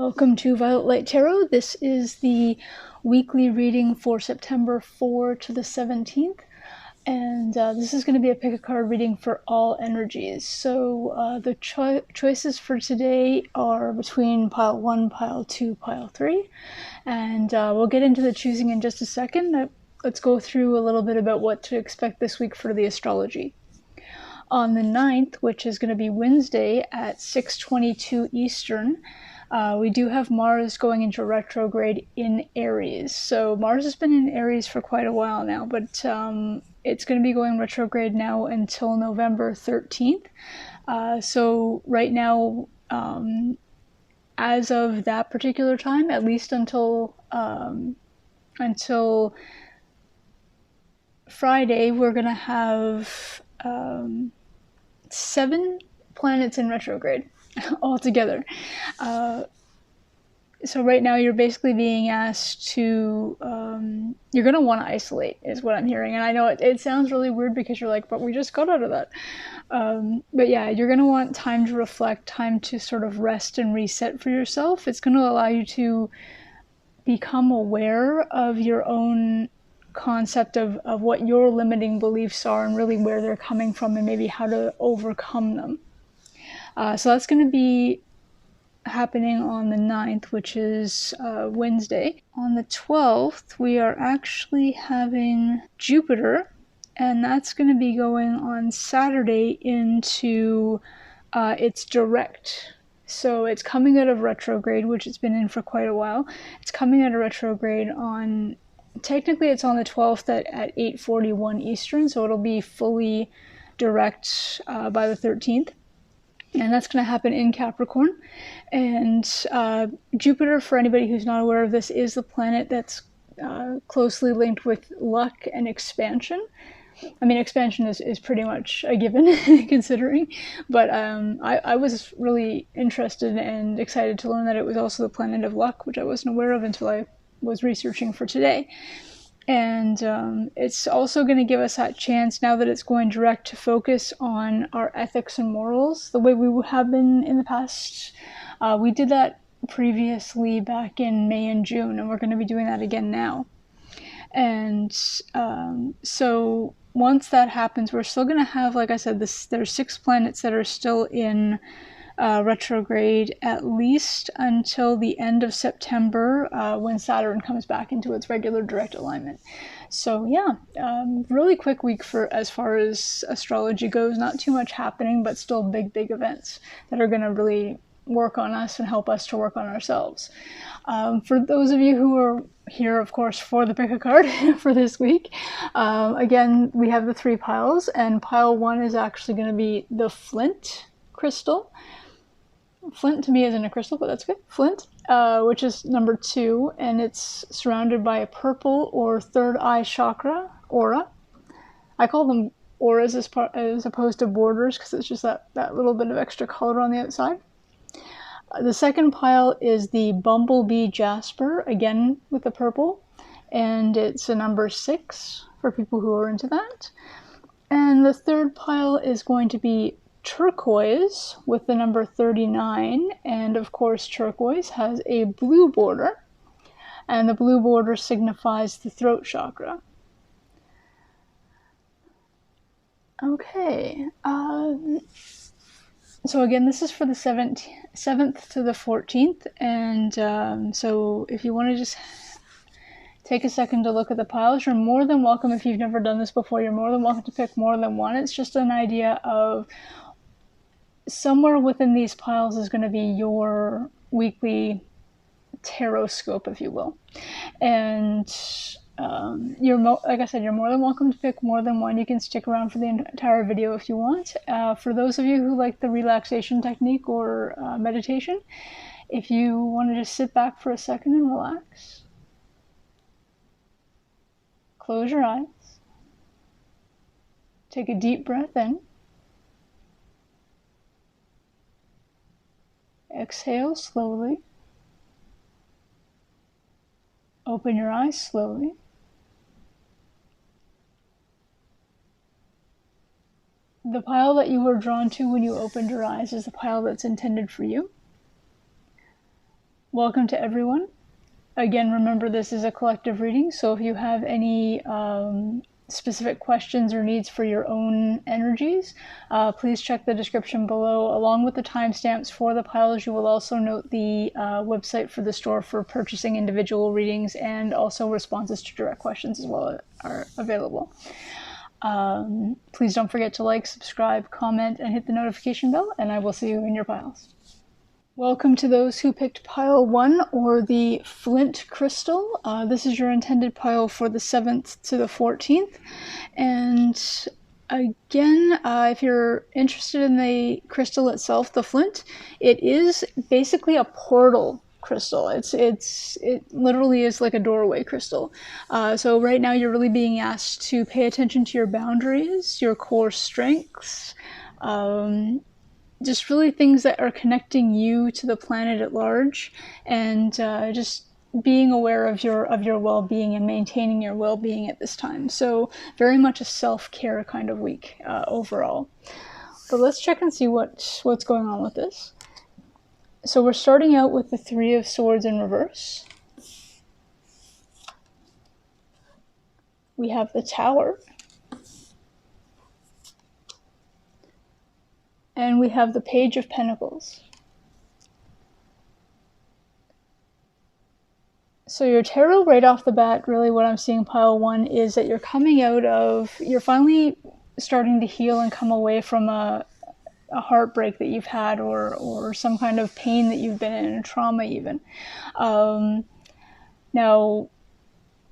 Welcome to Violet Light Tarot. This is the weekly reading for September 4 to the 17th. And this is going to be a pick a card reading for all energies. So the choices for today are between pile 1, pile 2, pile 3. And we'll get into the choosing in just a second. Let's go through a little bit about what to expect this week for the astrology. On the 9th, which is going to be Wednesday at 6:22 Eastern, we do have Mars going into retrograde in Aries. So Mars has been in Aries for quite a while now, but it's going to be going retrograde now until November 13th. So right now, as of that particular time, at least until Friday, we're going to have 7 planets in retrograde altogether. So right now you're basically being asked to, you're going to want to isolate is what I'm hearing. And I know it sounds really weird because you're like, but we just got out of that. But yeah, you're going to want time to reflect, time to sort of rest and reset for yourself. It's going to allow you to become aware of your own concept of what your limiting beliefs are and really where they're coming from and maybe how to overcome them. So that's going to be happening on the 9th, which is Wednesday. On the 12th, we are actually having Jupiter, and that's going to be going on Saturday into its direct. So it's coming out of retrograde, which it's been in for quite a while. It's coming out of retrograde on, technically it's on the 12th at 8:41 Eastern, so it'll be fully direct by the 13th. And that's going to happen in Capricorn. And Jupiter, for anybody who's not aware of this, is the planet that's closely linked with luck and expansion. I mean, expansion is pretty much a given, considering. But I was really interested and excited to learn that it was also the planet of luck, which I wasn't aware of until I was researching for today. And it's also going to give us that chance, now that it's going direct, to focus on our ethics and morals the way we have been in the past. We did that previously back in May and June, and we're going to be doing that again now. And so once that happens, we're still going to have, like I said, there's 6 planets that are still in retrograde at least until the end of September, when Saturn comes back into its regular direct alignment. So yeah, really quick week for as far as astrology goes. Not too much happening, but still big events that are going to really work on us and help us to work on ourselves. For those of you who are here, of course, for the pick a card for this week, again, we have the 3 piles, and pile 1 is actually going to be the Flint crystal. Flint to me isn't a crystal, but that's good. Flint, which is number 2, and it's surrounded by a purple or third eye chakra aura. I call them auras as opposed to borders, because it's just that little bit of extra color on the outside. The second pile is the Bumblebee Jasper, again with the purple, and it's a number 6 for people who are into that. And the third pile is going to be turquoise with the number 39, and of course turquoise has a blue border, and the blue border signifies the throat chakra. Okay, so again, this is for the 7th to the 14th, and so if you want to just take a second to look at the piles, you're more than welcome, if you've never done this before, you're more than welcome to pick more than one. It's just an idea of somewhere within these piles is going to be your weekly tarot scope, if you will. And like I said, you're more than welcome to pick more than one. You can stick around for the entire video if you want. For those of you who like the relaxation technique or meditation, if you want to just sit back for a second and relax, close your eyes, take a deep breath in, exhale slowly, open your eyes slowly. The pile that you were drawn to when you opened your eyes is the pile that's intended for you. Welcome to everyone. Again, remember this is a collective reading, so if you have any specific questions or needs for your own energies, please check the description below. Along with the timestamps for the piles, you will also note the website for the store for purchasing individual readings, and also responses to direct questions as well are available. Please don't forget to like, subscribe, comment, and hit the notification bell, and I will see you in your piles. Welcome to those who picked pile 1, or the flint crystal. This is your intended pile for the 7th to the 14th. And again, if you're interested in the crystal itself, the flint, it is basically a portal crystal. It literally is like a doorway crystal. So right now you're really being asked to pay attention to your boundaries, your core strengths, just really things that are connecting you to the planet at large, and just being aware of your well-being and maintaining your well-being at this time. So very much a self-care kind of week overall. But let's check and see what's going on with this. So we're starting out with the 3 of Swords in reverse. We have the Tower. And we have the Page of Pentacles. So your tarot right off the bat, really what I'm seeing pile 1 is that you're finally starting to heal and come away from a heartbreak that you've had, or some kind of pain that you've been in, trauma even. Now,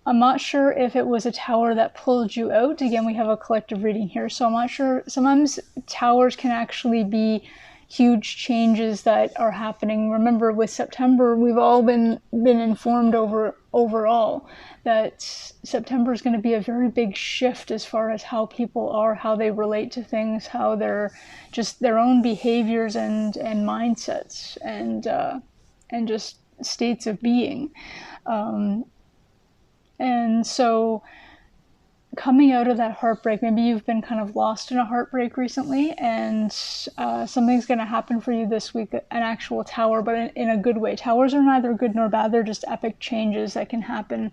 I'm not sure if it was a tower that pulled you out. Again, we have a collective reading here, so I'm not sure. Sometimes towers can actually be huge changes that are happening. Remember, with September, we've all been informed overall that September is going to be a very big shift as far as how people are, how they relate to things, how they're just their own behaviors and mindsets and just states of being. And so coming out of that heartbreak, maybe you've been kind of lost in a heartbreak recently, and something's going to happen for you this week, an actual tower, but in a good way. Towers are neither good nor bad. They're just epic changes that can happen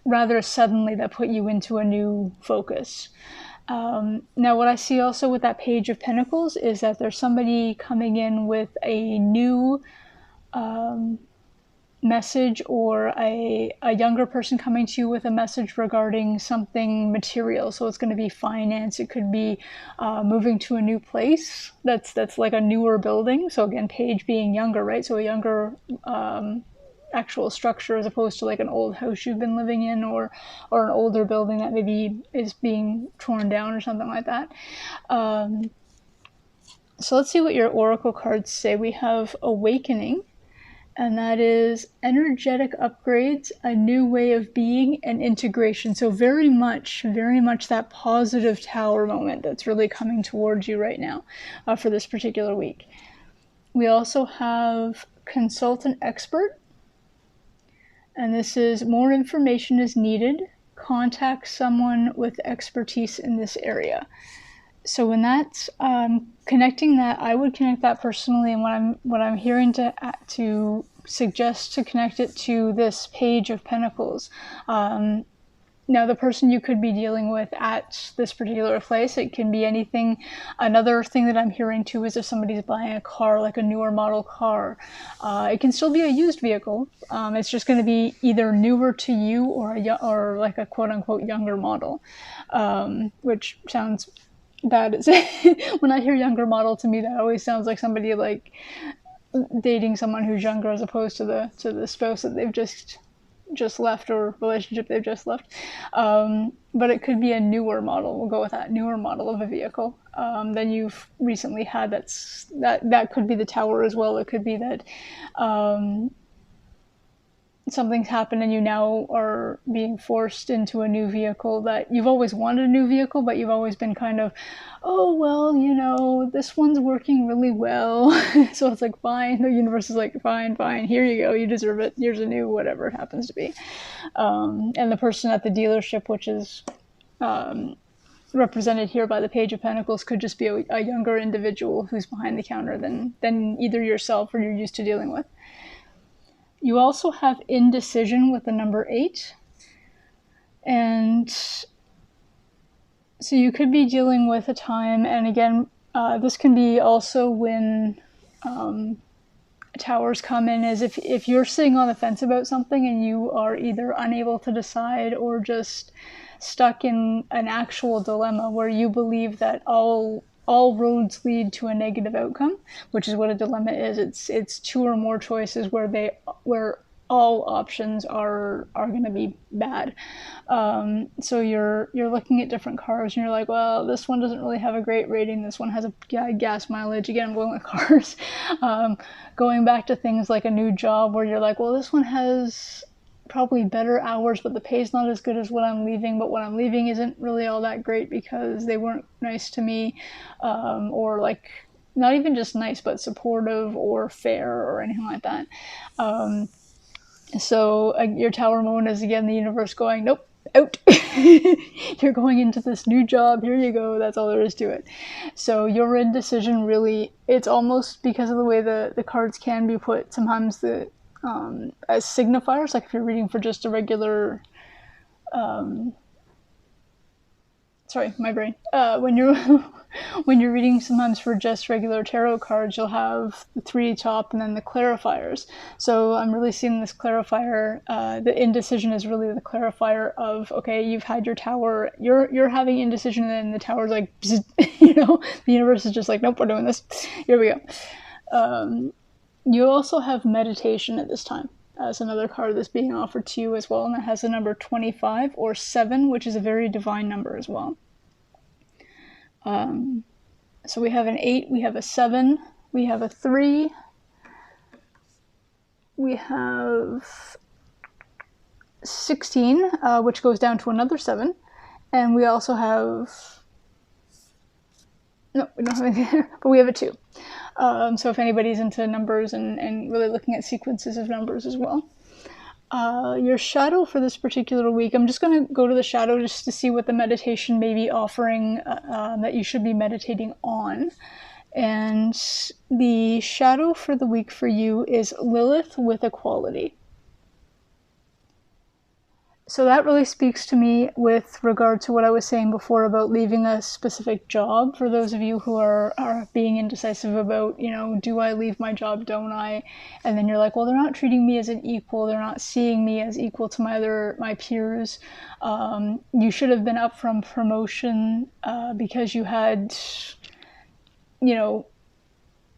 rather suddenly that put you into a new focus. Now, what I see also with that Page of Pentacles is that there's somebody coming in with a new message, or a younger person coming to you with a message regarding something material. So it's going to be finance. It could be moving to a new place that's like a newer building. So again, Page being younger, right? So a younger actual structure, as opposed to like an old house you've been living in, or an older building that maybe is being torn down or something like that. So let's see what your oracle cards say. We have Awakening, and that is energetic upgrades, a new way of being, and integration. So very much that positive tower moment that's really coming towards you right now for this particular week. We also have Consultant Expert, and this is more information is needed. Contact someone with expertise in this area. So when that's connecting that, I would connect that personally, and what I'm hearing to suggest to connect it to this Page of Pentacles. Now, the person you could be dealing with at this particular place, it can be anything. Another thing that I'm hearing too is if somebody's buying a car, like a newer model car, it can still be a used vehicle. It's just going to be either newer to you or like a quote unquote younger model, which sounds bad. When I hear younger model, to me that always sounds like somebody like dating someone who's younger, as opposed to the spouse that they've just left, or relationship they've just left. But it could be a newer model. We'll go with that, newer model of a vehicle than you've recently had. That could be the Tower as well. It could be that something's happened and you now are being forced into a new vehicle, that you've always wanted a new vehicle, but you've always been kind of, oh, well, this one's working really well. So it's like, fine. The universe is like, fine, here you go. You deserve it. Here's a new whatever it happens to be. And the person at the dealership, which is represented here by the Page of Pentacles could just be a younger individual who's behind the counter than either yourself or you're used to dealing with. You also have indecision with the number 8. And so you could be dealing with a time, and again, this can be also when towers come in, is if you're sitting on the fence about something and you are either unable to decide or just stuck in an actual dilemma where you believe that all roads lead to a negative outcome, which is what a dilemma is. It's two or more choices where all options are going to be bad. So you're looking at different cars and you're like, well, this one doesn't really have a great rating. This one has a gas mileage. Again, I'm going with cars. Going back to things like a new job where you're like, well, this one has probably better hours, but the pay's not as good as what I'm leaving. But what I'm leaving isn't really all that great because they weren't nice to me, or like not even just nice, but supportive or fair or anything like that. So your tower moment is, again, the universe going, nope, out. You're going into this new job. Here you go. That's all there is to it. So your indecision really, it's almost because of the way the cards can be put sometimes as signifiers. Like if you're reading for just a regular, sorry, my brain. When you're reading sometimes for just regular tarot cards, you'll have the 3 top and then the clarifiers. So I'm really seeing this clarifier. The indecision is really the clarifier of, okay, you've had your tower, you're having indecision, and then the tower's like, the universe is just like, nope, we're doing this. Here we go. You also have meditation at this time as another card that's being offered to you as well, and that has the number 25 or 7, which is a very divine number as well. So we have an 8, we have a 7, we have a 3, we have 16, which goes down to another 7, and we also have, no, we don't have anything there, but we have a 2. So if anybody's into numbers and really looking at sequences of numbers as well. Your shadow for this particular week, I'm just going to go to the shadow just to see what the meditation may be offering that you should be meditating on. And the shadow for the week for you is Lilith with equality. So that really speaks to me with regard to what I was saying before about leaving a specific job. For those of you who are being indecisive about, do I leave my job, don't I? And then you're like, well, they're not treating me as an equal. They're not seeing me as equal to my peers. You should have been up from promotion because you had,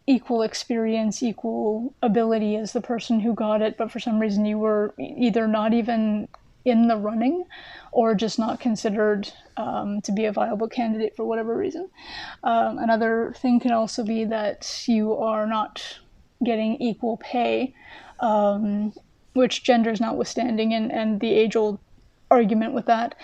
equal experience, equal ability as the person who got it. But for some reason you were either not even in the running or just not considered to be a viable candidate for whatever reason. Another thing can also be that you are not getting equal pay, which gender's notwithstanding, and the age-old argument with that.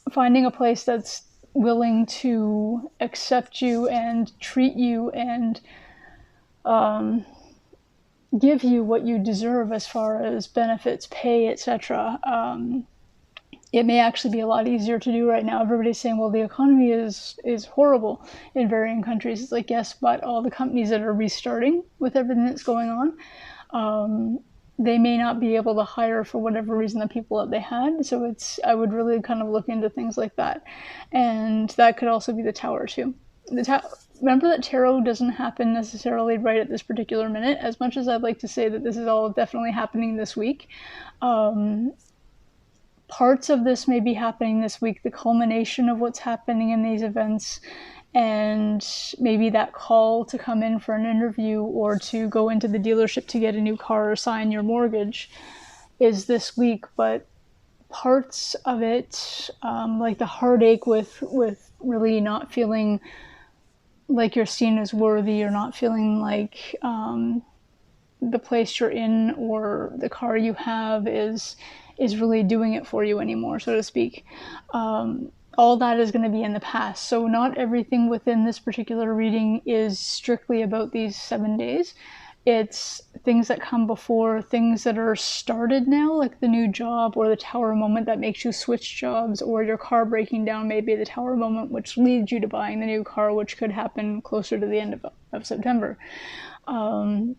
Finding a place that's willing to accept you and treat you and give you what you deserve as far as benefits, pay, etc. It may actually be a lot easier to do right now. Everybody's saying, well, the economy is horrible in varying countries. It's like, yes, but all the companies that are restarting with everything that's going on, they may not be able to hire for whatever reason the people that they had. So I would really kind of look into things like that. And that could also be the tower too. Remember that tarot doesn't happen necessarily right at this particular minute. As much as I'd like to say that this is all definitely happening this week, parts of this may be happening this week, the culmination of what's happening in these events, and maybe that call to come in for an interview or to go into the dealership to get a new car or sign your mortgage is this week. But parts of it, like the heartache with really not feeling like you're seen as worthy, or not feeling like the place you're in or the car you have is really doing it for you anymore, so to speak. All that is going to be in the past. So not everything within this particular reading is strictly about these 7 days. It's things that come before, things that are started now, like the new job or the tower moment that makes you switch jobs, or your car breaking down may be the tower moment, which leads you to buying the new car, which could happen closer to the end of September. The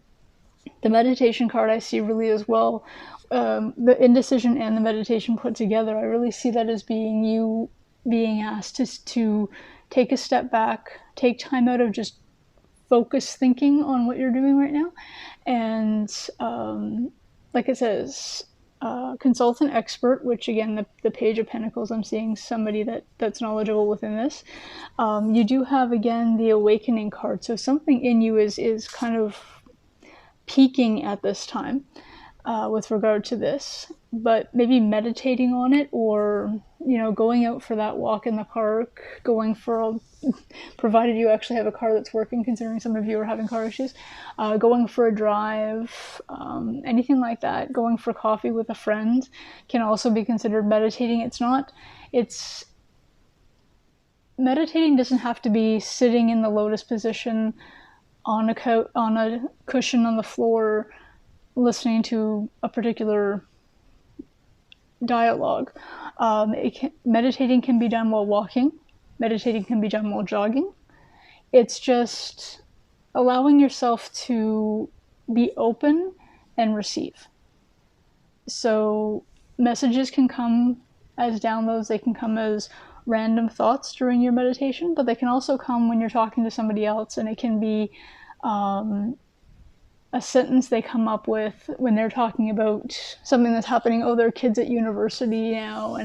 meditation card I see really as well, the indecision and the meditation put together, I really see that as being you being asked to take a step back, take time out of just focus thinking on what you're doing right now, and like it says, consult an expert, which again, the Page of Pentacles, I'm seeing somebody that's knowledgeable within this. You do have, again, the Awakening card, so something in you is kind of peaking at this time with regard to this, but maybe meditating on it, or going out for that walk in the park, going for provided you actually have a car that's working, considering some of you are having car issues, going for a drive, anything like that, going for coffee with a friend can also be considered meditating. Meditating doesn't have to be sitting in the lotus position on a cushion on the floor listening to a particular dialogue. Meditating can be done while walking. Meditating can be done while jogging. It's just allowing yourself to be open and receive. So messages can come as downloads, they can come as random thoughts during your meditation, but they can also come when you're talking to somebody else, and it can be a sentence they come up with when they're talking about something that's happening. Oh, there are kids at university now,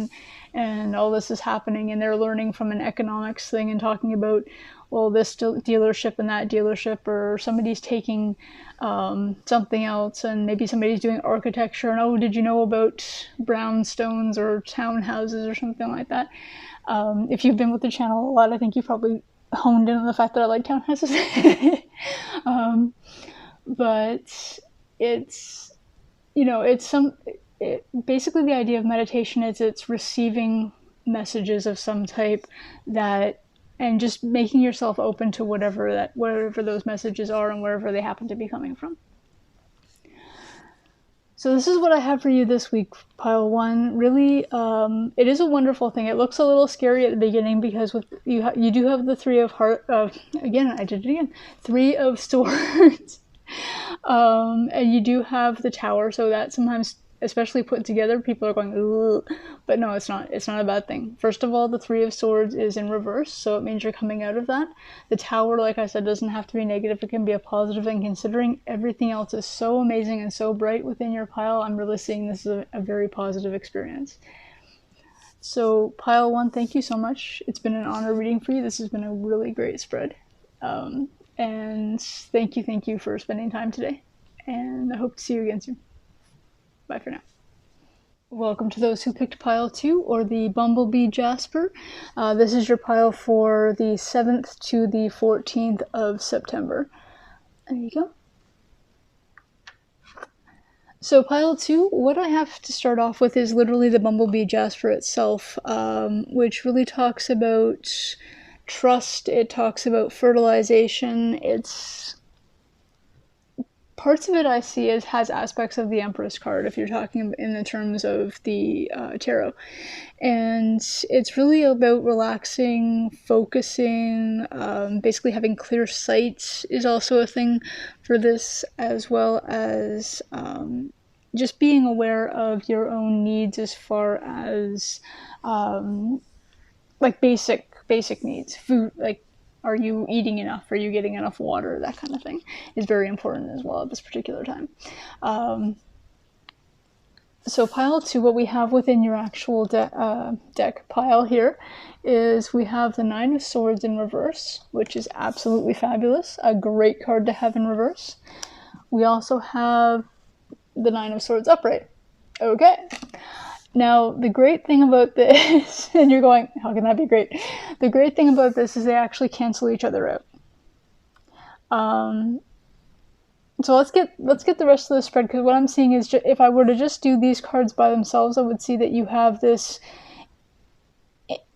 and all this is happening, and they're learning from an economics thing and talking about, well, this dealership and that dealership, or somebody's taking something else, and maybe somebody's doing architecture, and oh, did you know about brownstones or townhouses or something like that. If you've been with the channel a lot, I think you probably honed in on the fact that I like townhouses. But it's basically the idea of meditation is it's receiving messages of some type, and just making yourself open to whatever those messages are and wherever they happen to be coming from. So this is what I have for you this week, pile one. Really, it is a wonderful thing. It looks a little scary at the beginning because you do have the Three of Three of Swords. And you do have the Tower, so that sometimes, especially put together, people are going, ugh. But no, it's not a bad thing. First of all, the Three of Swords is in reverse, so it means you're coming out of that. The Tower, like I said, doesn't have to be negative, it can be a positive, and considering everything else is so amazing and so bright within your pile, I'm really seeing this as a very positive experience. So pile one, thank you so much. It's been an honor reading for you. This has been a really great spread. And thank you for spending time today. And I hope to see you again soon. Bye for now. Welcome to those who picked pile 2, or the Bumblebee Jasper. This is your pile for the 7th to the 14th of September. There you go. So pile 2, what I have to start off with is literally the Bumblebee Jasper itself, which really talks about trust. It talks about fertilization. It's parts of it I see has aspects of the Empress card, if you're talking in the terms of the tarot. And it's really about relaxing, focusing, basically having clear sight is also a thing for this, as well as just being aware of your own needs as far as like basic needs. Food, like, are you eating enough? Are you getting enough water? That kind of thing is very important as well at this particular time. So pile 2, what we have within your actual deck pile here is we have the Nine of Swords in reverse, which is absolutely fabulous. A great card to have in reverse. We also have the Nine of Swords upright. Okay. Now, the great thing about this, and you're going, how can that be great? The great thing about this is they actually cancel each other out. So let's get the rest of the spread, because what I'm seeing is, if I were to just do these cards by themselves, I would see that you have this.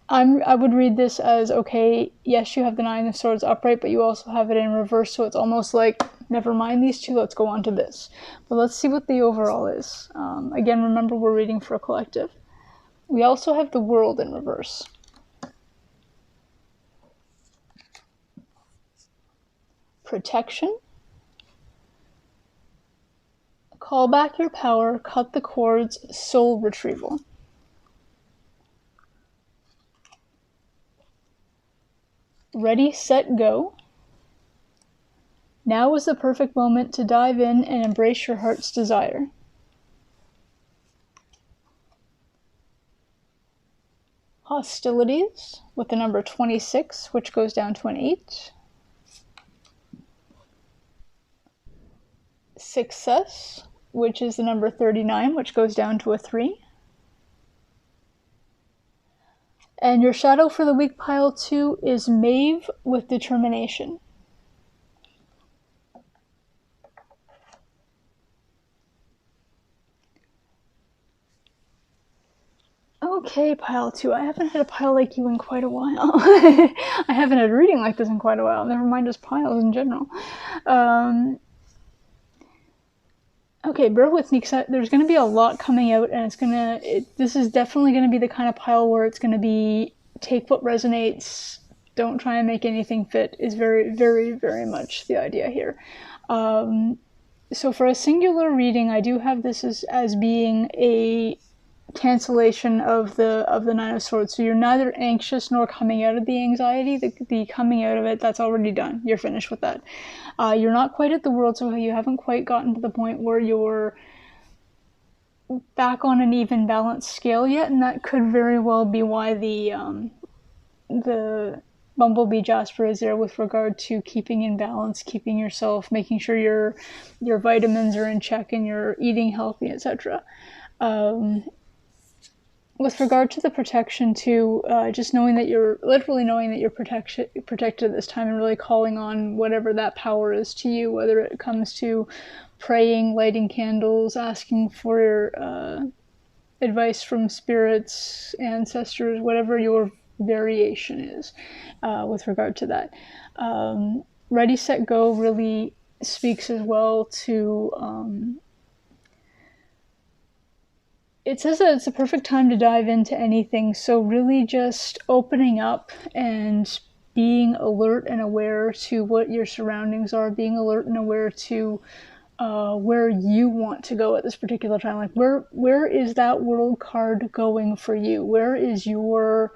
I would read this as, okay, yes, you have the Nine of Swords upright, but you also have it in reverse, so it's almost like Never mind these two, let's go on to this. But let's see what the overall is. Again, remember we're reading for a collective. We also have the World in reverse. Protection. Call back your power, cut the cords, soul retrieval. Ready, set, go. Now is the perfect moment to dive in and embrace your heart's desire. Hostilities, with the number 26, which goes down to an 8. Success, which is the number 39, which goes down to a 3. And your shadow for the week pile 2 is Maeve with determination. Okay, pile 2. I haven't had a pile like you in quite a while. I haven't had a reading like this in quite a while. Never mind just piles in general. Okay, bear with me because there's going to be a lot coming out, and this is definitely going to be the kind of pile where it's going to be take what resonates, don't try and make anything fit, is very, very, very much the idea here. So for a singular reading, I do have this as being a cancellation of the Nine of Swords. So you're neither anxious nor coming out of the anxiety. The coming out of it, that's already done. You're finished with that. You're not quite at the World, so you haven't quite gotten to the point where you're back on an even balanced scale yet, and that could very well be why the Bumblebee Jasper is there with regard to keeping in balance, keeping yourself, making sure your vitamins are in check and you're eating healthy, etc. With regard to the protection too, just knowing that you're protected at this time, and really calling on whatever that power is to you, whether it comes to praying, lighting candles, asking for advice from spirits, ancestors, whatever your variation is with regard to that. Ready, set, go really speaks as well to it says that it's a perfect time to dive into anything, so really just opening up and being alert and aware to what your surroundings are, being alert and aware to where you want to go at this particular time. Like where is that World card going for you? What is your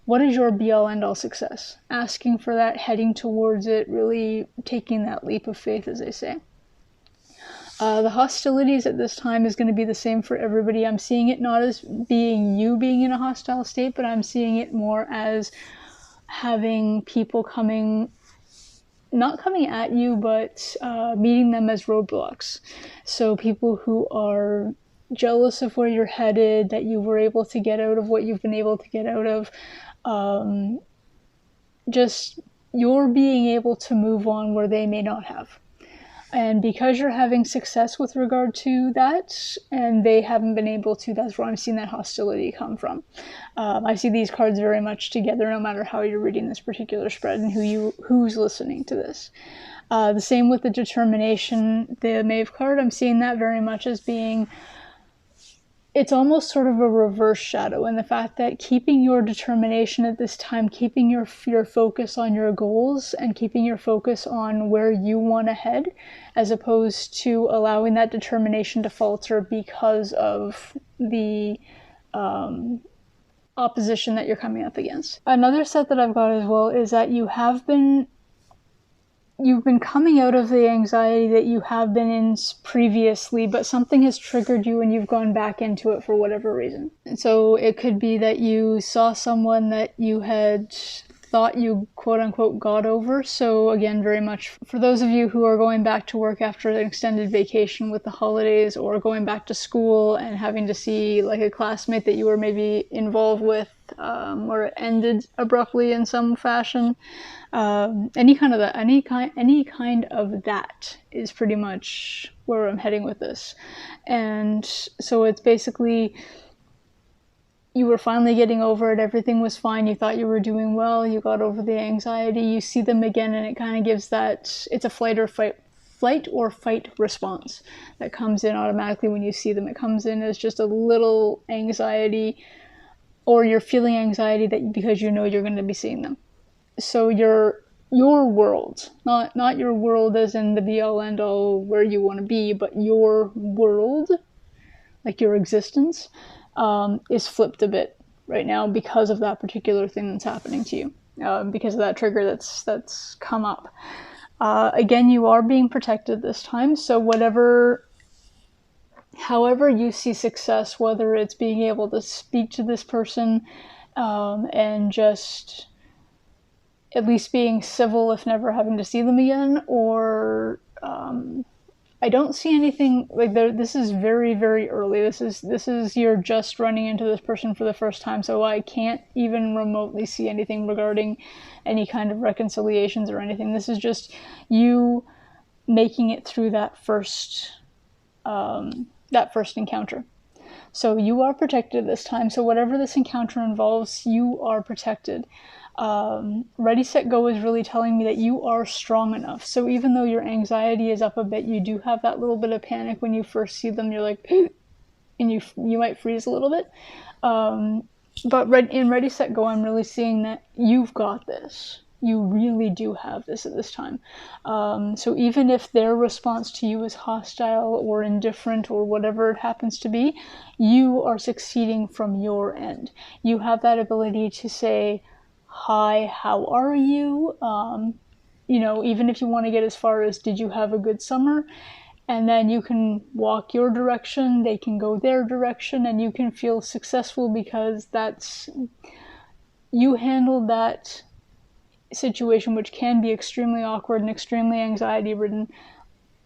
be-all end-all success? Asking for that, heading towards it, really taking that leap of faith, as they say. The hostilities at this time is going to be the same for everybody. I'm seeing it not as being you being in a hostile state, but I'm seeing it more as having people not coming at you, but meeting them as roadblocks. So people who are jealous of where you're headed, that you were able to get out of what you've been able to get out of. Just you're being able to move on where they may not have. And because you're having success with regard to that, and they haven't been able to, that's where I'm seeing that hostility come from. I see these cards very much together, no matter how you're reading this particular spread and who's listening to this. The same with the determination, the Maeve card. I'm seeing that very much as being, it's almost sort of a reverse shadow, in the fact that keeping your determination at this time, keeping your focus on your goals and keeping your focus on where you want to head, as opposed to allowing that determination to falter because of the opposition that you're coming up against. Another set that I've got as well is that you've been coming out of the anxiety that you have been in previously, but something has triggered you and you've gone back into it for whatever reason. And so it could be that you saw someone that you had thought you quote-unquote got over. So again, very much for those of you who are going back to work after an extended vacation with the holidays, or going back to school and having to see like a classmate that you were maybe involved with, or it ended abruptly in some fashion. Any kind of that is pretty much where I'm heading with this. And so it's basically, you were finally getting over it, everything was fine, you thought you were doing well, you got over the anxiety, you see them again, and it kind of gives that, it's a fight or flight or fight response that comes in automatically when you see them. It comes in as just a little anxiety, or you're feeling anxiety because you know you're going to be seeing them. So your world, not your world as in the be all end all where you want to be, but your world, like your existence, is flipped a bit right now because of that particular thing that's happening to you, because of that trigger that's come up. Again, you are being protected this time, so however you see success, whether it's being able to speak to this person and just at least being civil if never having to see them again, or I don't see anything like this is very, very early. This is you're just running into this person for the first time, so I can't even remotely see anything regarding any kind of reconciliations or anything. This is just you making it through that first encounter. So you are protected this time. So whatever this encounter involves, you are protected. Ready, Set, Go is really telling me that you are strong enough. So even though your anxiety is up a bit, you do have that little bit of panic when you first see them. You're like, and you might freeze a little bit. But in Ready, Set, Go, I'm really seeing that you've got this. You really do have this at this time. So even if their response to you is hostile or indifferent or whatever it happens to be, you are succeeding from your end. You have that ability to say, hi, how are you? Even if you want to get as far as, did you have a good summer? And then you can walk your direction, they can go their direction, and you can feel successful because you handled that situation, which can be extremely awkward and extremely anxiety-ridden,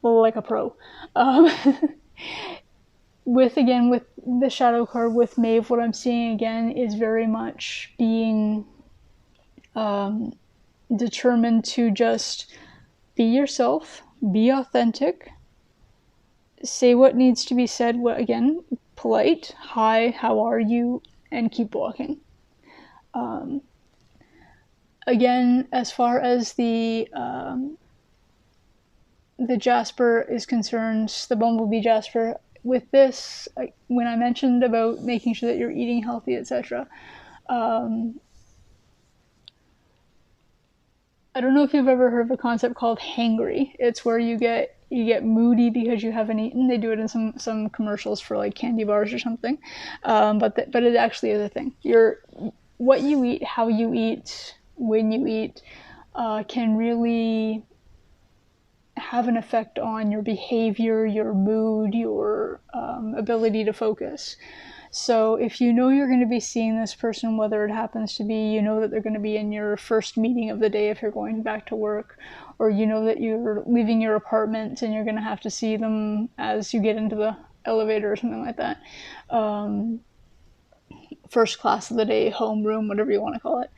like a pro. With the shadow card, with Maeve, what I'm seeing again is very much being determined to just be yourself, be authentic, say what needs to be said, again, polite, hi, how are you, and keep walking. Again, as far as the Jasper is concerned, the Bumblebee Jasper, with this, when I mentioned about making sure that you're eating healthy, etc., I don't know if you've ever heard of a concept called hangry. It's where you get moody because you haven't eaten. They do it in some commercials for like candy bars or something, but it actually is a thing. What you eat, how you eat, when you eat, can really have an effect on your behavior, your mood, your ability to focus. So if you know you're going to be seeing this person, whether it happens to be, that they're going to be in your first meeting of the day if you're going back to work, or that you're leaving your apartment and you're going to have to see them as you get into the elevator or something like that. First class of the day, homeroom, whatever you want to call it.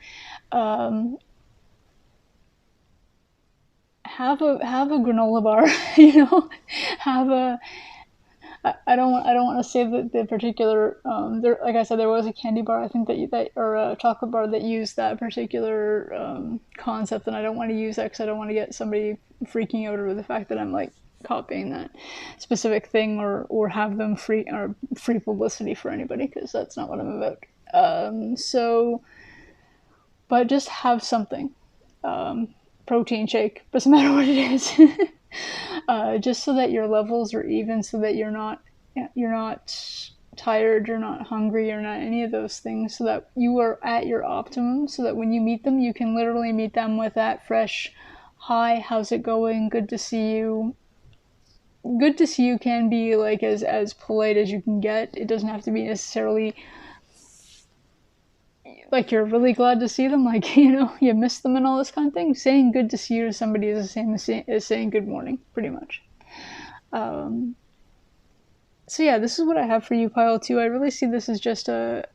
Have a granola bar, have a, I don't want to say that the particular, like I said, there was a candy bar, I think or a chocolate bar that used that particular concept, and I don't want to use that because I don't want to get somebody freaking out over the fact that I'm like copying that specific thing or have them free publicity for anybody, because that's not what I'm about. But just have something. Protein shake, doesn't matter what it is. Just so that your levels are even, so that you're not tired, you're not hungry, you're not any of those things, so that you are at your optimum, so that when you meet them, you can literally meet them with that fresh, hi, how's it going, good to see you. Good to see you can be like as polite as you can get. It doesn't have to be necessarily like you're really glad to see them, like, you miss them and all this kind of thing. Saying good to see you to somebody is the same as saying good morning, pretty much. So yeah, this is what I have for you, Pile 2. I really see this as just a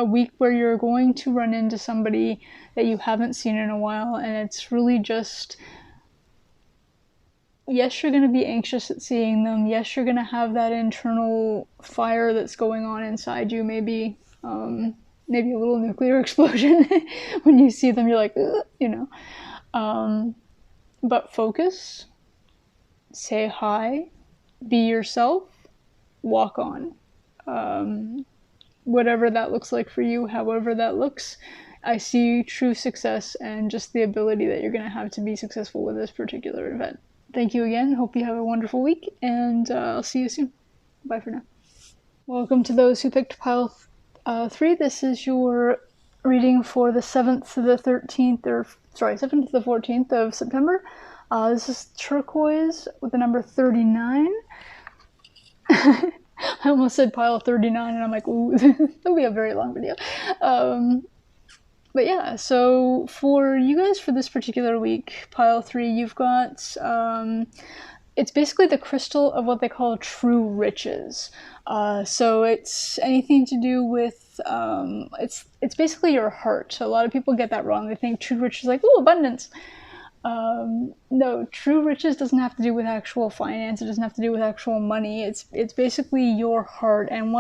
week where you're going to run into somebody that you haven't seen in a while, and it's really just, yes, you're going to be anxious at seeing them. Yes, you're going to have that internal fire that's going on inside you, maybe a little nuclear explosion when you see them. You're like, but focus, say hi, be yourself, walk on. Whatever that looks like for you, however that looks, I see true success and just the ability that you're going to have to be successful with this particular event. Thank you again. Hope you have a wonderful week, and I'll see you soon. Bye for now. Welcome to those who picked pile 3. This is your reading for the 7th to the 13th, 7th to the 14th of September. This is turquoise with the number 39. I almost said pile 39, and I'm like, ooh, that'll be a very long video. But yeah, so for you guys for this particular week, pile 3, you've got, it's basically the crystal of what they call true riches. So it's anything to do with, it's basically your heart. A lot of people get that wrong. They think true riches is like, ooh, abundance. No, true riches doesn't have to do with actual finance. It doesn't have to do with actual money. It's basically your heart and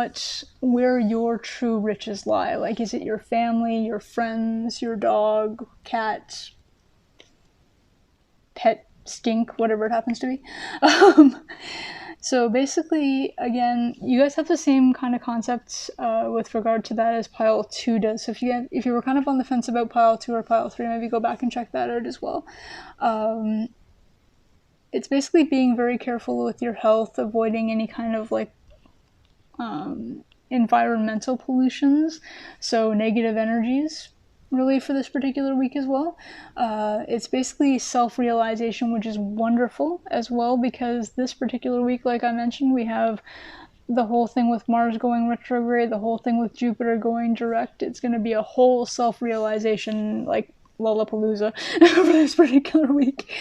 where your true riches lie. Like, is it your family, your friends, your dog, cat, pet, skink, whatever it happens to be. So basically, again, you guys have the same kind of concepts with regard to that as pile 2 does. So if you were kind of on the fence about pile 2 or pile 3, maybe go back and check that out as well. It's basically being very careful with your health, avoiding any kind of like environmental pollutions, so negative energies, really, for this particular week as well. It's basically self-realization, which is wonderful as well, because this particular week, like I mentioned, we have the whole thing with Mars going retrograde, the whole thing with Jupiter going direct. It's going to be a whole self-realization, like Lollapalooza for this particular week.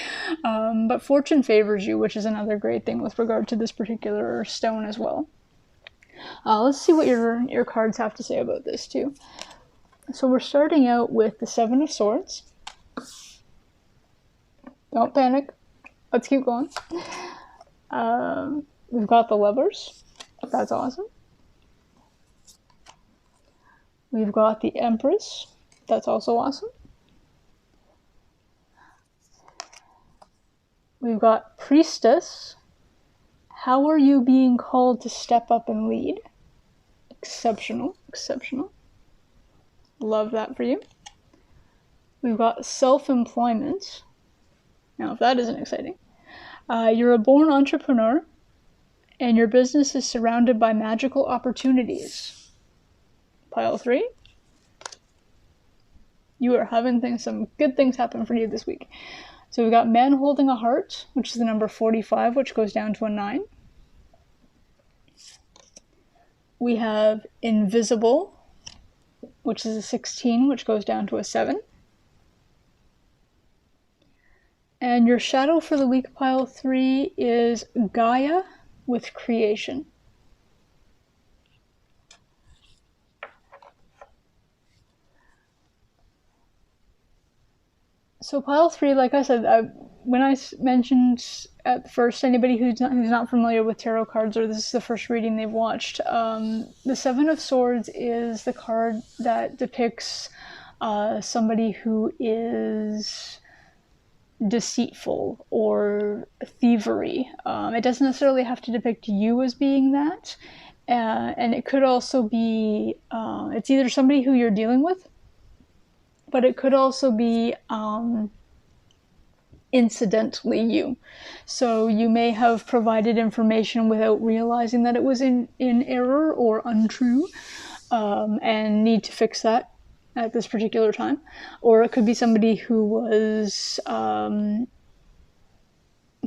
But fortune favors you, which is another great thing with regard to this particular stone as well. Let's see what your cards have to say about this too. So we're starting out with the 7 of Swords. Don't panic. Let's keep going. We've got the Lovers. That's awesome. We've got the Empress. That's also awesome. We've got Priestess. How are you being called to step up and lead? Exceptional. Exceptional. Love that for you. We've got self-employment. Now, if that isn't exciting. You're a born entrepreneur, and your business is surrounded by magical opportunities. Pile 3. You are having some good things happen for you this week. So we've got Man Holding a Heart, which is the number 45, which goes down to a 9. We have Invisible, which is a 16, which goes down to a 7. And your shadow for the week, pile 3, is Gaia with Creation. So pile 3, like I said, when I mentioned at first, anybody who's not familiar with tarot cards, or this is the first reading they've watched, the 7 of Swords is the card that depicts somebody who is deceitful or thievery. It doesn't necessarily have to depict you as being that, and it could also be, it's either somebody who you're dealing with, but it could also be incidentally you. So you may have provided information without realizing that it was in error or untrue, and need to fix that at this particular time. Or it could be somebody who was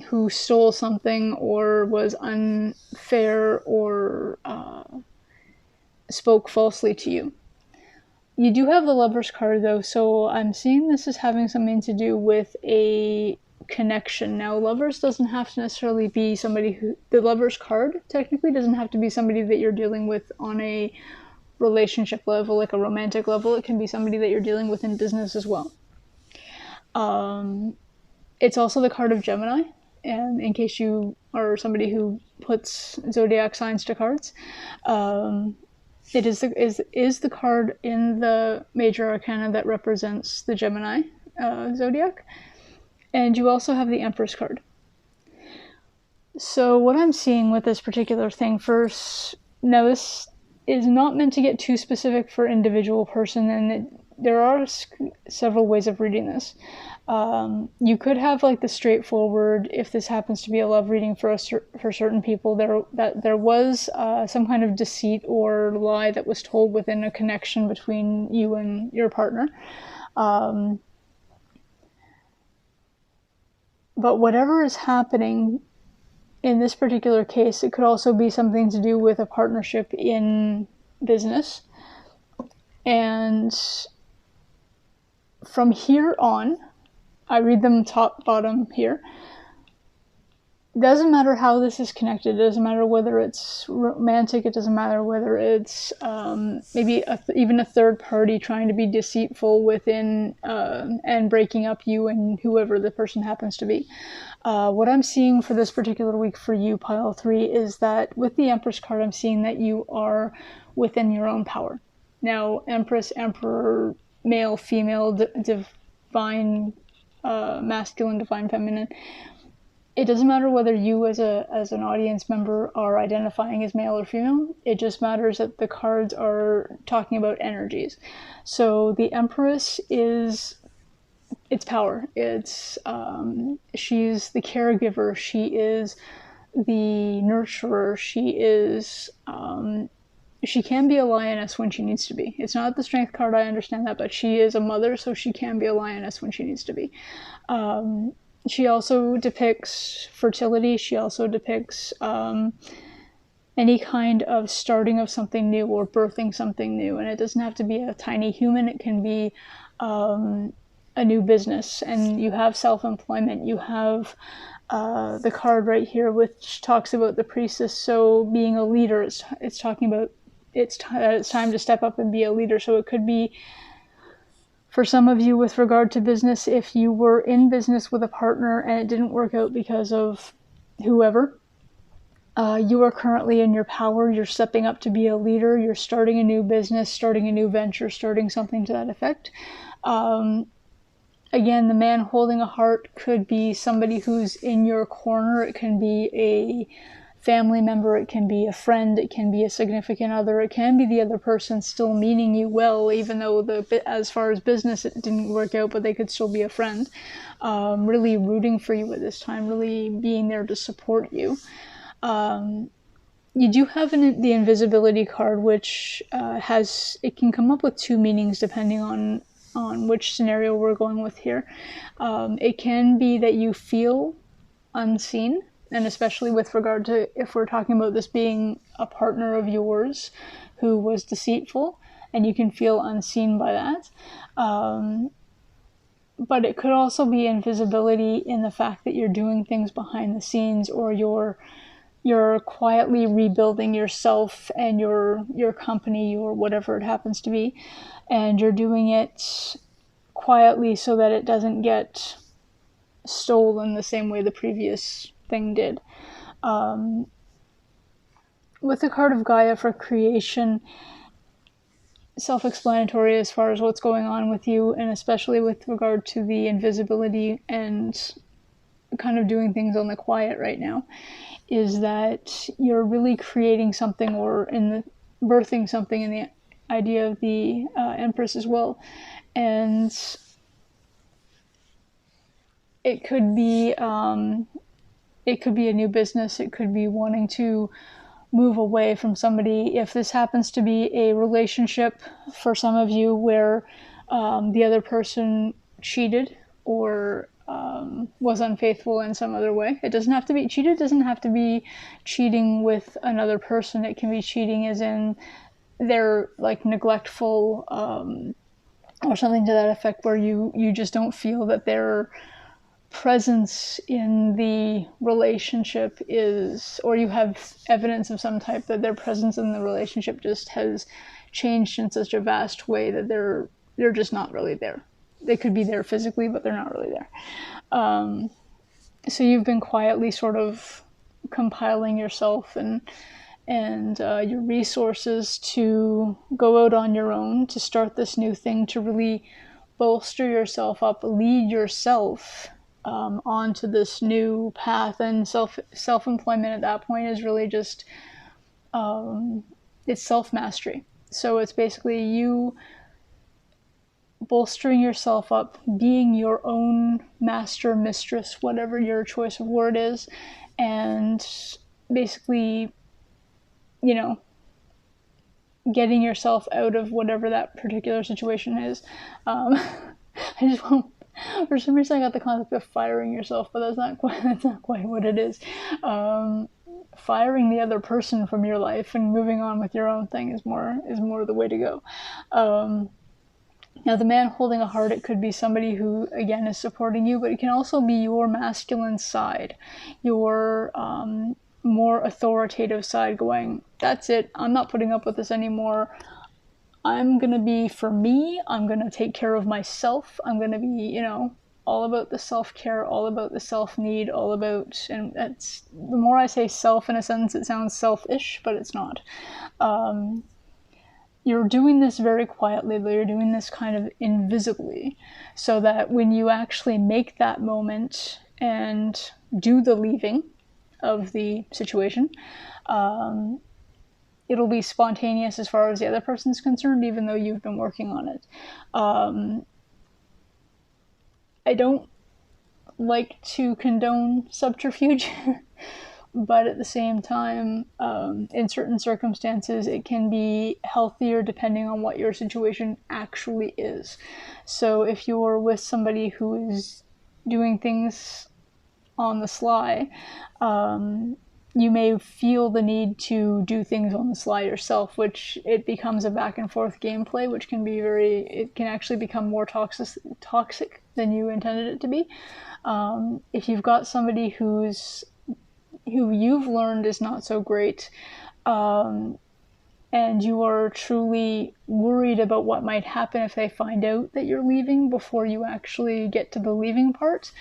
who stole something or was unfair or spoke falsely to you. You do have the Lover's card though, so I'm seeing this as having something to do with a connection. Now, Lovers doesn't have to necessarily be somebody who... The Lover's card technically doesn't have to be somebody that you're dealing with on a relationship level, like a romantic level. It can be somebody that you're dealing with in business as well. It's also the card of Gemini, and in case you are somebody who puts zodiac signs to cards. It is the card in the major arcana that represents the Gemini zodiac. And you also have the Empress card. So what I'm seeing with this particular thing first, now this is not meant to get too specific for individual person, and there are several ways of reading this. You could have like the straightforward, if this happens to be a love reading for for certain people, there was some kind of deceit or lie that was told within a connection between you and your partner. But whatever is happening in this particular case, it could also be something to do with a partnership in business. And from here on, I read them top, bottom here. Doesn't matter how this is connected. It doesn't matter whether it's romantic. It doesn't matter whether it's maybe even a third party trying to be deceitful within and breaking up you and whoever the person happens to be. What I'm seeing for this particular week for you, pile 3, is that with the Empress card, I'm seeing that you are within your own power. Now, Empress, Emperor, male, female, divine, masculine, divine, feminine. It doesn't matter whether you as an audience member are identifying as male or female. It just matters that the cards are talking about energies. So the Empress is, it's power. It's she's the caregiver. She is the nurturer. She is she can be a lioness when she needs to be. It's not the strength card, I understand that, but she is a mother, so she can be a lioness when she needs to be. She also depicts fertility. She also depicts any kind of starting of something new or birthing something new. And it doesn't have to be a tiny human. It can be a new business. And you have self-employment. You have the card right here, which talks about the priestess. So being a leader, it's talking about it's time to step up and be a leader. So it could be, for some of you, with regard to business, if you were in business with a partner and it didn't work out because of whoever, you are currently in your power. You're stepping up to be a leader. You're starting a new business, starting a new venture, starting something to that effect. Again, the man holding a heart could be somebody who's in your corner. It can be a family member, it can be a friend, it can be a significant other, it can be the other person still meaning you well, even though as far as business it didn't work out, but they could still be a friend. Really rooting for you at this time, really being there to support you. You do have the invisibility card, which it can come up with two meanings depending on which scenario we're going with here. It can be that you feel unseen, and especially with regard to if we're talking about this being a partner of yours who was deceitful, and you can feel unseen by that. But it could also be invisibility in the fact that you're doing things behind the scenes, or you're quietly rebuilding yourself and your company or whatever it happens to be, and you're doing it quietly so that it doesn't get stolen the same way the previous thing did. With the card of Gaia for creation, self-explanatory as far as what's going on with you, and especially with regard to the invisibility and kind of doing things on the quiet right now, is that you're really creating something, or birthing something in the idea of the Empress as well. And it could be a new business. It could be wanting to move away from somebody. If this happens to be a relationship for some of you where the other person cheated or was unfaithful in some other way, it doesn't have to be cheated. Doesn't have to be cheating with another person. It can be cheating as in they're like neglectful or something to that effect, where you just don't feel that they're presence in the relationship is, or you have evidence of some type that their presence in the relationship just has changed in such a vast way that they're just not really there. They could be there physically, but they're not really there. So you've been quietly sort of compiling yourself and your resources to go out on your own, to start this new thing, to really bolster yourself up, lead yourself onto this new path. And self-employment at that point is really just it's self-mastery. So it's basically you bolstering yourself up, being your own master, mistress, whatever your choice of word is, and basically, you know, getting yourself out of whatever that particular situation is. I just want, for some reason I got the concept of firing yourself, but that's not quite what it is. Firing the other person from your life and moving on with your own thing is more the way to go. Now, the man holding a heart, it could be somebody who, again, is supporting you, but it can also be your masculine side, your more authoritative side going, that's it, I'm not putting up with this anymore. I'm going to be for me, I'm going to take care of myself, I'm going to be, you know, all about the self-care, all about the self-need, all about, and that's, the more I say self in a sentence, it sounds selfish, but it's not. You're doing this very quietly, though you're doing this kind of invisibly, so that when you actually make that moment and do the leaving of the situation, it'll be spontaneous as far as the other person's concerned, even though you've been working on it. I don't like to condone subterfuge, but at the same time, in certain circumstances, it can be healthier depending on what your situation actually is. So if you're with somebody who is doing things on the sly, you may feel the need to do things on the sly yourself, which it becomes a back and forth gameplay, which can be it can actually become more toxic than you intended it to be. If you've got somebody who you've learned is not so great, and you are truly worried about what might happen if they find out that you're leaving before you actually get to the leaving part.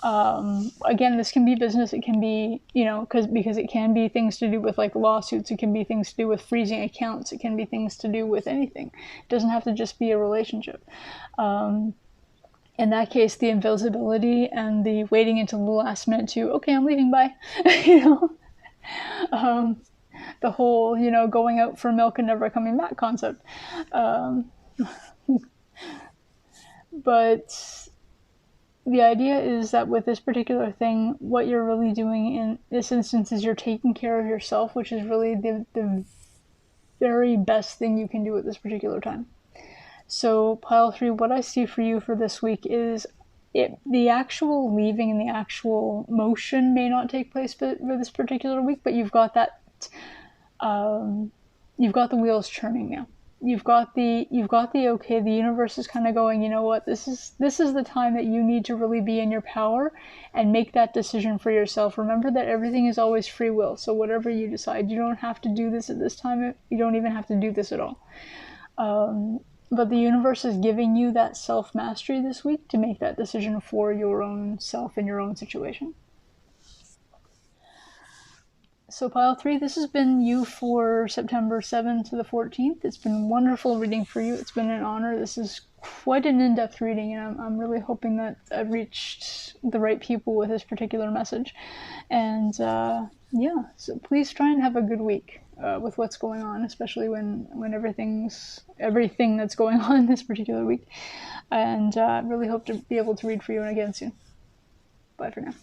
Again, this can be business, it can be, you know, because it can be things to do with like lawsuits, it can be things to do with freezing accounts, it can be things to do with anything. It doesn't have to just be a relationship. In that case, the invisibility and the waiting until the last minute to, okay, I'm leaving, bye, you know, the whole, you know, going out for milk and never coming back concept. But the idea is that with this particular thing, what you're really doing in this instance is you're taking care of yourself, which is really the very best thing you can do at this particular time. So pile 3, what I see for you for this week is the actual leaving and the actual motion may not take place for this particular week, but you've got that, you've got the wheels churning now. You've got the okay, the universe is kind of going, you know what, this is the time that you need to really be in your power and make that decision for yourself. Remember that everything is always free will, so whatever you decide, you don't have to do this at this time, you don't even have to do this at all. But the universe is giving you that self-mastery this week to make that decision for your own self in your own situation. So pile 3, this has been you for September 7th to the 14th. It's been wonderful reading for you. It's been an honor. This is quite an in-depth reading, and I'm really hoping that I've reached the right people with this particular message. And yeah, so please try and have a good week with what's going on, especially when everything that's going on this particular week. And really hope to be able to read for you again soon. Bye for now.